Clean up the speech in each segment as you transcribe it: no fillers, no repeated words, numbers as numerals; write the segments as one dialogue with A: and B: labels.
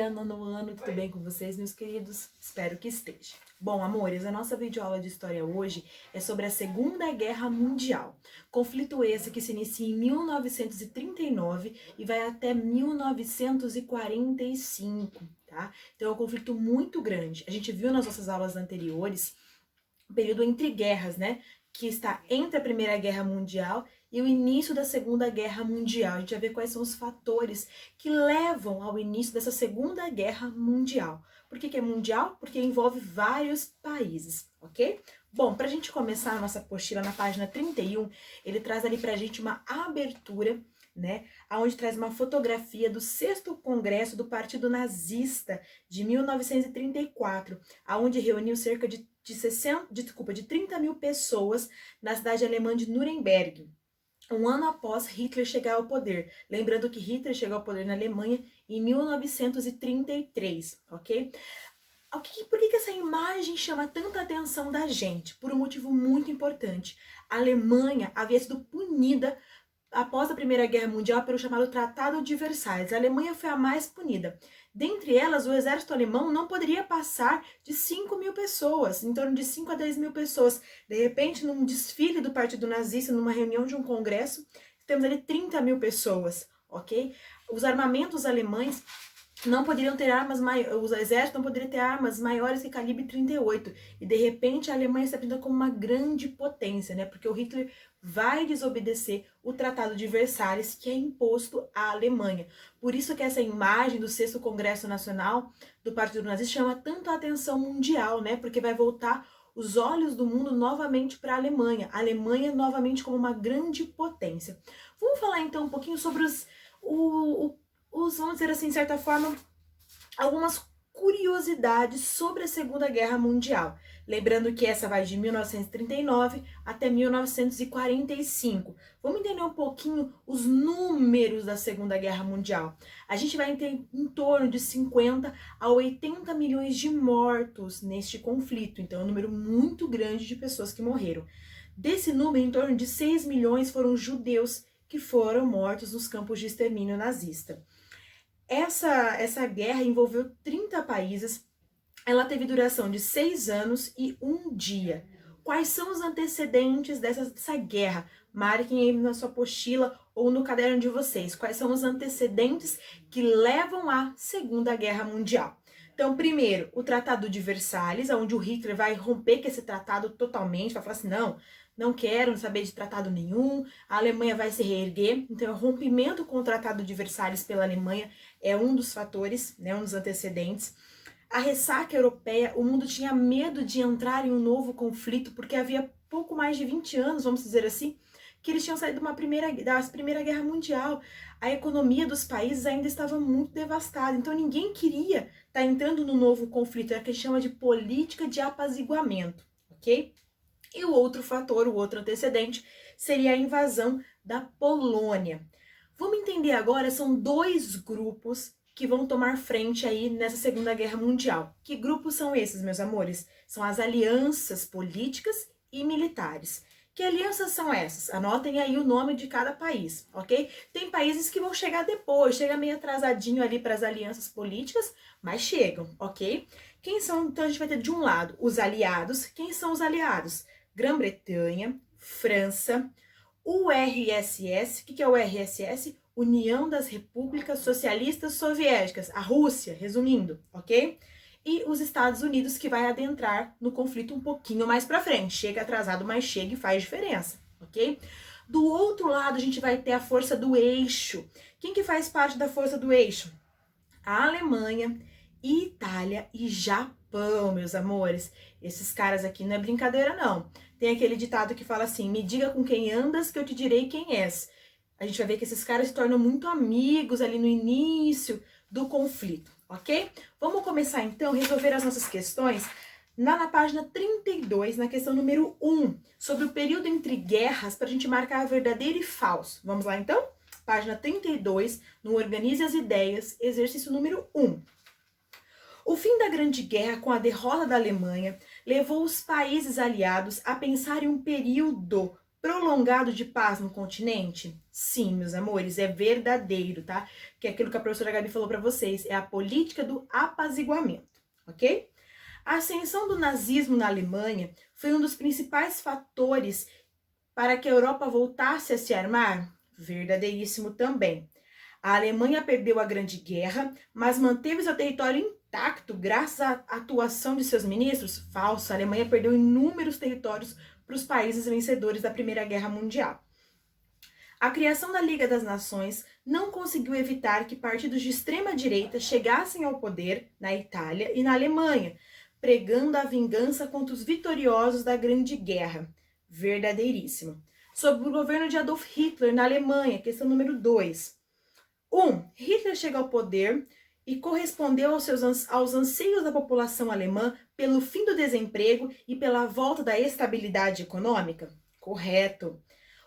A: dia, nono ano, tudo bem com vocês, meus queridos? Espero que esteja. Bom, amores, a nossa videoaula de história hoje é sobre a Segunda Guerra Mundial. Conflito esse que se inicia em 1939 e vai até 1945, tá? Então é um conflito muito grande. A gente viu nas nossas aulas anteriores o período entre guerras, né? Que está entre a Primeira Guerra Mundial e o início da Segunda Guerra Mundial. A gente vai ver quais são os fatores que levam ao início dessa Segunda Guerra Mundial. Por que é mundial? Porque envolve vários países, ok? Bom, para a gente começar a nossa apostila na página 31, ele traz ali para a gente uma abertura, né, onde traz uma fotografia do 6º Congresso do Partido Nazista de 1934, aonde reuniu cerca de 30 mil pessoas na cidade alemã de Nuremberg, um ano após Hitler chegar ao poder. Lembrando que Hitler chegou ao poder na Alemanha em 1933, ok? Por que essa imagem chama tanta atenção da gente? Por um motivo muito importante. A Alemanha havia sido punida após a Primeira Guerra Mundial pelo chamado Tratado de Versalhes. A Alemanha foi a mais punida. Dentre elas, o exército alemão não poderia passar de 5 mil pessoas, em torno de 5 a 10 mil pessoas. De repente, num desfile do Partido Nazista, numa reunião de um congresso, temos ali 30 mil pessoas, ok? Os armamentos alemães não poderiam ter armas maiores, os exércitos não poderiam ter armas maiores que calibre 38. E de repente a Alemanha se apresenta como uma grande potência, né? Porque o Hitler vai desobedecer o Tratado de Versalhes, que é imposto à Alemanha. Por isso que essa imagem do 6º Congresso Nacional do Partido Nazista chama tanto a atenção mundial, né? Porque vai voltar os olhos do mundo novamente para a Alemanha novamente como uma grande potência. Vamos falar então um pouquinho sobre vamos dizer assim, de certa forma, algumas curiosidades sobre a Segunda Guerra Mundial. Lembrando que essa vai de 1939 até 1945. Vamos entender um pouquinho os números da Segunda Guerra Mundial. A gente vai ter em torno de 50 a 80 milhões de mortos neste conflito. Então é um número muito grande de pessoas que morreram. Desse número, em torno de 6 milhões foram judeus que foram mortos nos campos de extermínio nazista. Essa guerra envolveu 30 países, ela teve duração de 6 anos e 1 dia. Quais são os antecedentes dessa guerra? Marquem aí na sua apostila ou no caderno de vocês. Quais são os antecedentes que levam à Segunda Guerra Mundial? Então, primeiro, o Tratado de Versalhes, onde o Hitler vai romper com esse tratado totalmente, vai falar assim, não quero saber de tratado nenhum, a Alemanha vai se reerguer. Então, o rompimento com o Tratado de Versalhes pela Alemanha é um dos fatores, né, um dos antecedentes. A ressaca europeia, o mundo tinha medo de entrar em um novo conflito, porque havia pouco mais de 20 anos, vamos dizer assim, que eles tinham saído da Primeira Guerra Mundial. A economia dos países ainda estava muito devastada, então ninguém queria estar entrando no novo conflito, é o que a gente chama de política de apaziguamento, ok? E o outro fator, o outro antecedente, seria a invasão da Polônia. Vamos entender agora, são 2 grupos que vão tomar frente aí nessa Segunda Guerra Mundial. Que grupos são esses, meus amores? São as alianças políticas e militares. Que alianças são essas? Anotem aí o nome de cada país, ok? Tem países que vão chegar depois, chega meio atrasadinho ali para as alianças políticas, mas chegam, ok? Quem são? Então a gente vai ter de um lado os aliados. Quem são os aliados? Grã-Bretanha, França, URSS. O que é o URSS? União das Repúblicas Socialistas Soviéticas, a Rússia, resumindo, ok? E os Estados Unidos, que vai adentrar no conflito um pouquinho mais pra frente. Chega atrasado, mas chega e faz diferença, ok? Do outro lado, a gente vai ter a força do eixo. Quem que faz parte da força do eixo? A Alemanha, Itália e Japão, meus amores. Esses caras aqui não é brincadeira, não. Tem aquele ditado que fala assim, me diga com quem andas que eu te direi quem és. A gente vai ver que esses caras se tornam muito amigos ali no início do conflito, ok? Vamos começar então a resolver as nossas questões na página 32, na questão número 1, sobre o período entre guerras, para a gente marcar verdadeiro e falso. Vamos lá então? Página 32, no Organize as Ideias, exercício número 1. O fim da Grande Guerra com a derrota da Alemanha levou os países aliados a pensar em um período prolongado de paz no continente? Sim, meus amores, é verdadeiro, tá? Que é aquilo que a professora Gabi falou para vocês, é a política do apaziguamento, ok? A ascensão do nazismo na Alemanha foi um dos principais fatores para que a Europa voltasse a se armar? Verdadeiríssimo também. A Alemanha perdeu a Grande Guerra, mas manteve seu território intacto graças à atuação de seus ministros? Falso, a Alemanha perdeu inúmeros territórios para os países vencedores da Primeira Guerra Mundial. A criação da Liga das Nações não conseguiu evitar que partidos de extrema-direita chegassem ao poder na Itália e na Alemanha, pregando a vingança contra os vitoriosos da Grande Guerra. Verdadeiríssimo. Sobre o governo de Adolf Hitler na Alemanha, questão número 2. Hitler chega ao poder e correspondeu aos anseios da população alemã pelo fim do desemprego e pela volta da estabilidade econômica? Correto.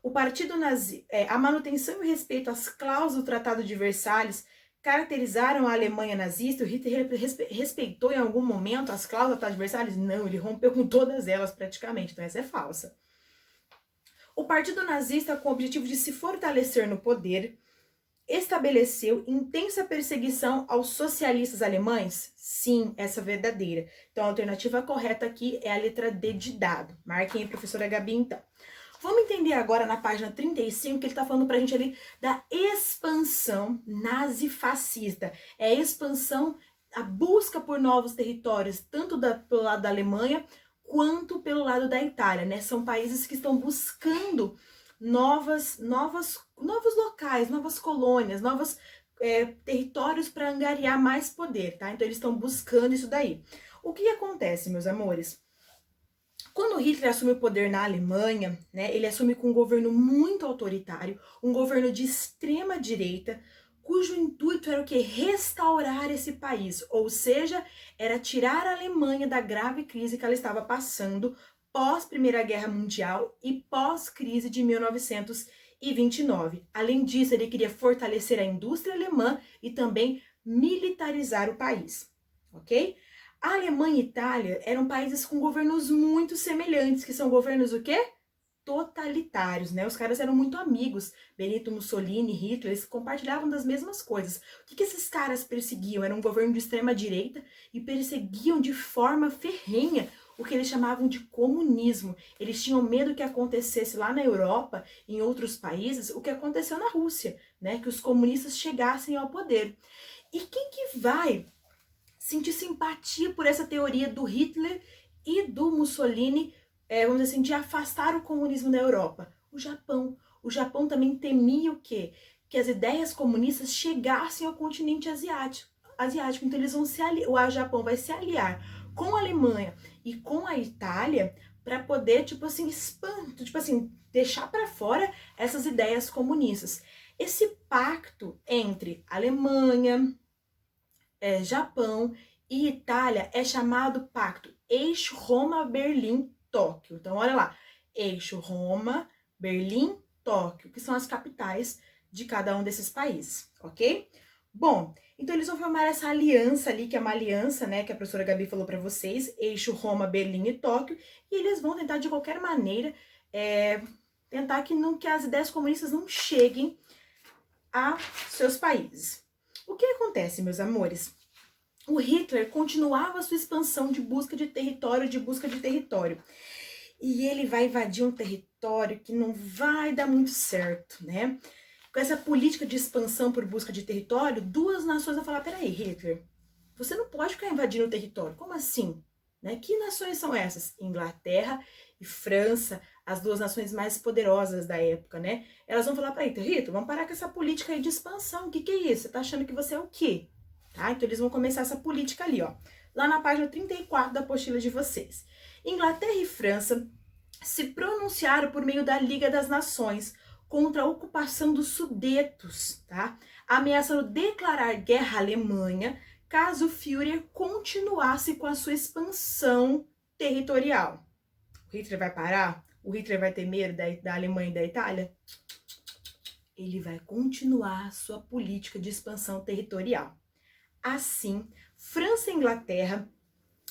A: O partido nazi, a manutenção e o respeito às cláusulas do Tratado de Versalhes caracterizaram a Alemanha nazista. O Hitler respeitou em algum momento as cláusulas do Tratado de Versalhes? Não, ele rompeu com todas elas praticamente, então essa é falsa. O partido nazista, com o objetivo de se fortalecer no poder, estabeleceu intensa perseguição aos socialistas alemães? Sim, essa é verdadeira. Então a alternativa correta aqui é a letra D de dado. Marquem aí, professora Gabi, então. Vamos entender agora na página 35 que ele está falando pra gente ali da expansão nazifascista. É a expansão, a busca por novos territórios, tanto pelo lado da Alemanha quanto pelo lado da Itália, né? São países que estão buscando novos locais, novas colônias, novos territórios para angariar mais poder, tá? Então eles estão buscando isso daí. O que acontece, meus amores? Quando Hitler assume o poder na Alemanha, né, ele assume com um governo muito autoritário, um governo de extrema direita, cujo intuito era o quê? Restaurar esse país, ou seja, era tirar a Alemanha da grave crise que ela estava passando pós Primeira Guerra Mundial e pós crise de 1929. Além disso, ele queria fortalecer a indústria alemã e também militarizar o país, ok? A Alemanha e Itália eram países com governos muito semelhantes, que são governos o quê? Totalitários, né? Os caras eram muito amigos. Benito Mussolini, Hitler, eles compartilhavam das mesmas coisas. O que esses caras perseguiam? Era um governo de extrema direita e perseguiam de forma ferrenha o que eles chamavam de comunismo. Eles tinham medo que acontecesse lá na Europa, em outros países, o que aconteceu na Rússia, né? Que os comunistas chegassem ao poder. E quem que vai sentir simpatia por essa teoria do Hitler e do Mussolini, vamos dizer assim, de afastar o comunismo da Europa? O Japão. O Japão também temia o quê? Que as ideias comunistas chegassem ao continente asiático. Então eles vão o Japão vai se aliar com a Alemanha e com a Itália para poder, tipo assim, deixar para fora essas ideias comunistas. Esse pacto entre Alemanha, Japão e Itália é chamado Pacto Eixo Roma-Berlim-Tóquio. Então, olha lá, Eixo Roma, Berlim, Tóquio, que são as capitais de cada um desses países, ok? Bom, então eles vão formar essa aliança ali, que é uma aliança, né, que a professora Gabi falou para vocês, Eixo Roma, Berlim e Tóquio, e eles vão tentar de qualquer maneira tentar que as ideias comunistas não cheguem a seus países. O que acontece, meus amores? O Hitler continuava a sua expansão de busca de território, E ele vai invadir um território que não vai dar muito certo, né? Com essa política de expansão por busca de território, duas nações vão falar, peraí, Hitler, você não pode ficar invadindo o território. Como assim? Né? Que nações são essas? Inglaterra e França, as duas nações mais poderosas da época, né? Elas vão falar para Hitler, vamos parar com essa política aí de expansão. O que é isso? Você tá achando que você é o quê? Tá? Então eles vão começar essa política ali, ó. Lá na página 34 da apostila de vocês. Inglaterra e França se pronunciaram por meio da Liga das Nações contra a ocupação dos Sudetos, tá? Ameaçando declarar guerra à Alemanha caso o Führer continuasse com a sua expansão territorial. O Hitler vai parar? O Hitler vai ter medo da Alemanha e da Itália? Ele vai continuar sua política de expansão territorial. Assim, França e Inglaterra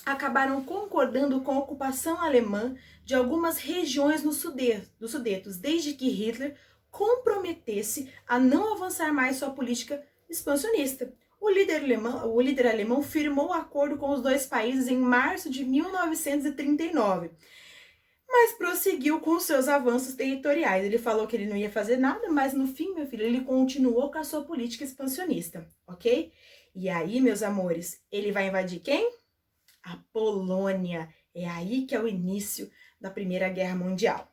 A: acabaram concordando com a ocupação alemã de algumas regiões dos Sudetos, desde que Hitler comprometesse a não avançar mais sua política expansionista. O líder alemão firmou o acordo com os dois países em março de 1939, mas prosseguiu com seus avanços territoriais. Ele falou que ele não ia fazer nada, mas no fim, meu filho, ele continuou com a sua política expansionista, ok? E aí, meus amores, ele vai invadir quem? A Polônia. É aí que é o início da Primeira Guerra Mundial.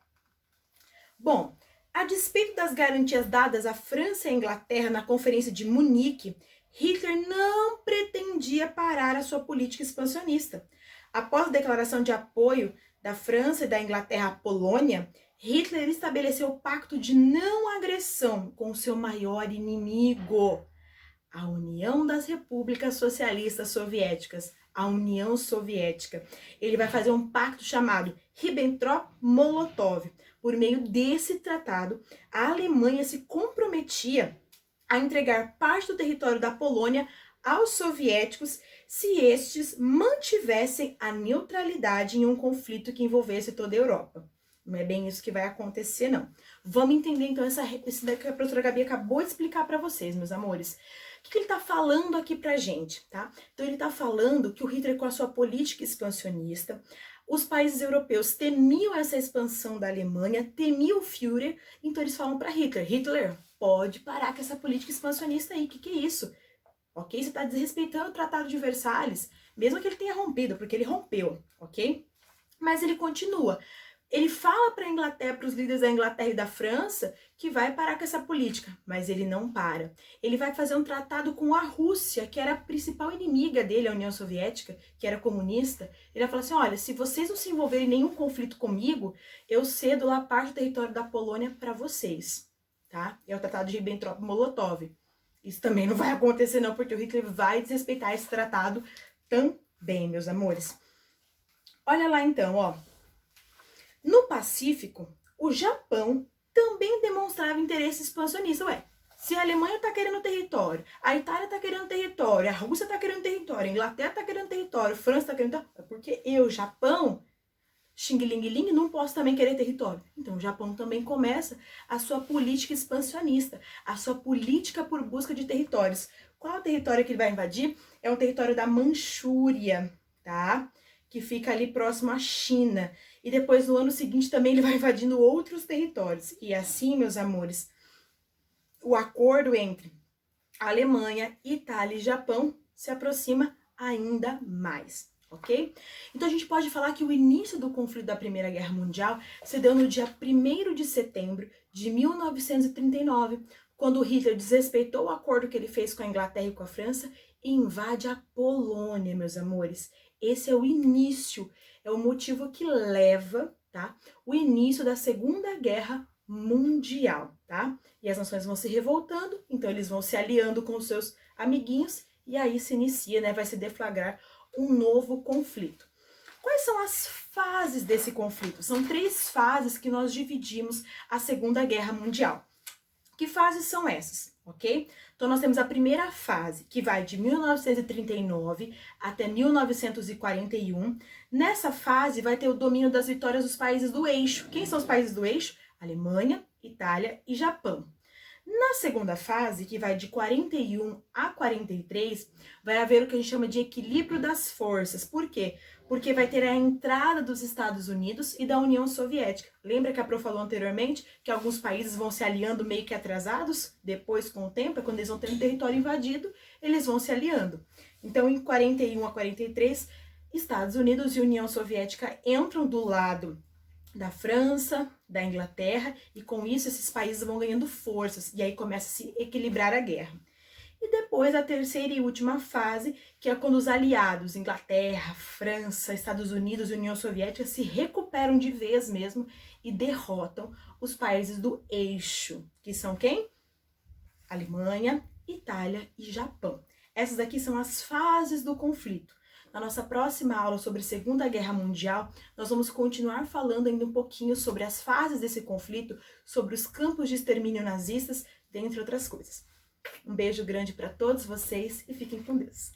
A: Bom, a despeito das garantias dadas à França e à Inglaterra na Conferência de Munique, Hitler não pretendia parar a sua política expansionista. Após a declaração de apoio da França e da Inglaterra à Polônia, Hitler estabeleceu o pacto de não agressão com o seu maior inimigo, a União das Repúblicas Socialistas Soviéticas, a União Soviética. Ele vai fazer um pacto chamado Ribbentrop-Molotov. Por meio desse tratado, a Alemanha se comprometia a entregar parte do território da Polônia aos soviéticos se estes mantivessem a neutralidade em um conflito que envolvesse toda a Europa. Não é bem isso que vai acontecer, não. Vamos entender, então, isso daqui que a professora Gabi acabou de explicar para vocês, meus amores. O que ele está falando aqui pra gente, tá? Então, ele está falando que o Hitler, com a sua política expansionista, os países europeus temiam essa expansão da Alemanha, temiam o Führer, então eles falam para Hitler, pode parar com essa política expansionista aí, que é isso? Ok? Você está desrespeitando o Tratado de Versalhes, mesmo que ele tenha rompido, porque ele rompeu, ok? Mas ele continua. Ele fala para a Inglaterra, para os líderes da Inglaterra e da França, que vai parar com essa política, mas ele não para. Ele vai fazer um tratado com a Rússia, que era a principal inimiga dele, a União Soviética, que era comunista. Ele vai falar assim, olha, se vocês não se envolverem em nenhum conflito comigo, eu cedo lá parte do território da Polônia para vocês, tá? É o tratado de Ribbentrop-Molotov. Isso também não vai acontecer não, porque o Hitler vai desrespeitar esse tratado também, meus amores. Olha lá então, ó. No Pacífico, o Japão também demonstrava interesse expansionista. Ué, se a Alemanha está querendo território, a Itália está querendo território, a Rússia está querendo território, a Inglaterra está querendo território, a França está querendo território, é porque eu, Japão, xing-ling-ling, não posso também querer território. Então o Japão também começa a sua política expansionista, a sua política por busca de territórios. Qual é o território que ele vai invadir? É o território da Manchúria, tá? Que fica ali próximo à China. E depois, no ano seguinte, também ele vai invadindo outros territórios. E assim, meus amores, o acordo entre a Alemanha, Itália e Japão se aproxima ainda mais, ok? Então, a gente pode falar que o início do conflito da Primeira Guerra Mundial se deu no dia 1º de setembro de 1939, quando Hitler desrespeitou o acordo que ele fez com a Inglaterra e com a França e invade a Polônia, meus amores. Esse é o início, é o motivo que leva, tá, o início da Segunda Guerra Mundial, tá? E as nações vão se revoltando, então eles vão se aliando com os seus amiguinhos e aí se inicia, né, vai se deflagrar um novo conflito. Quais são as fases desse conflito? São 3 fases que nós dividimos a Segunda Guerra Mundial. Que fases são essas, ok? Então, nós temos a primeira fase, que vai de 1939 até 1941. Nessa fase, vai ter o domínio das vitórias dos países do eixo. Quem são os países do eixo? Alemanha, Itália e Japão. Na segunda fase, que vai de 41 a 43, vai haver o que a gente chama de equilíbrio das forças. Por quê? Porque vai ter a entrada dos Estados Unidos e da União Soviética. Lembra que a Pro falou anteriormente que alguns países vão se aliando meio que atrasados? Depois, com o tempo, é quando eles vão ter um território invadido, eles vão se aliando. Então, em 41 a 43, Estados Unidos e União Soviética entram do lado da França, da Inglaterra, e com isso esses países vão ganhando forças, e aí começa a se equilibrar a guerra. E depois a terceira e última fase, que é quando os aliados, Inglaterra, França, Estados Unidos e União Soviética, se recuperam de vez mesmo e derrotam os países do eixo, que são quem? Alemanha, Itália e Japão. Essas aqui são as fases do conflito. Na nossa próxima aula sobre Segunda Guerra Mundial, nós vamos continuar falando ainda um pouquinho sobre as fases desse conflito, sobre os campos de extermínio nazistas, dentre outras coisas. Um beijo grande para todos vocês e fiquem com Deus.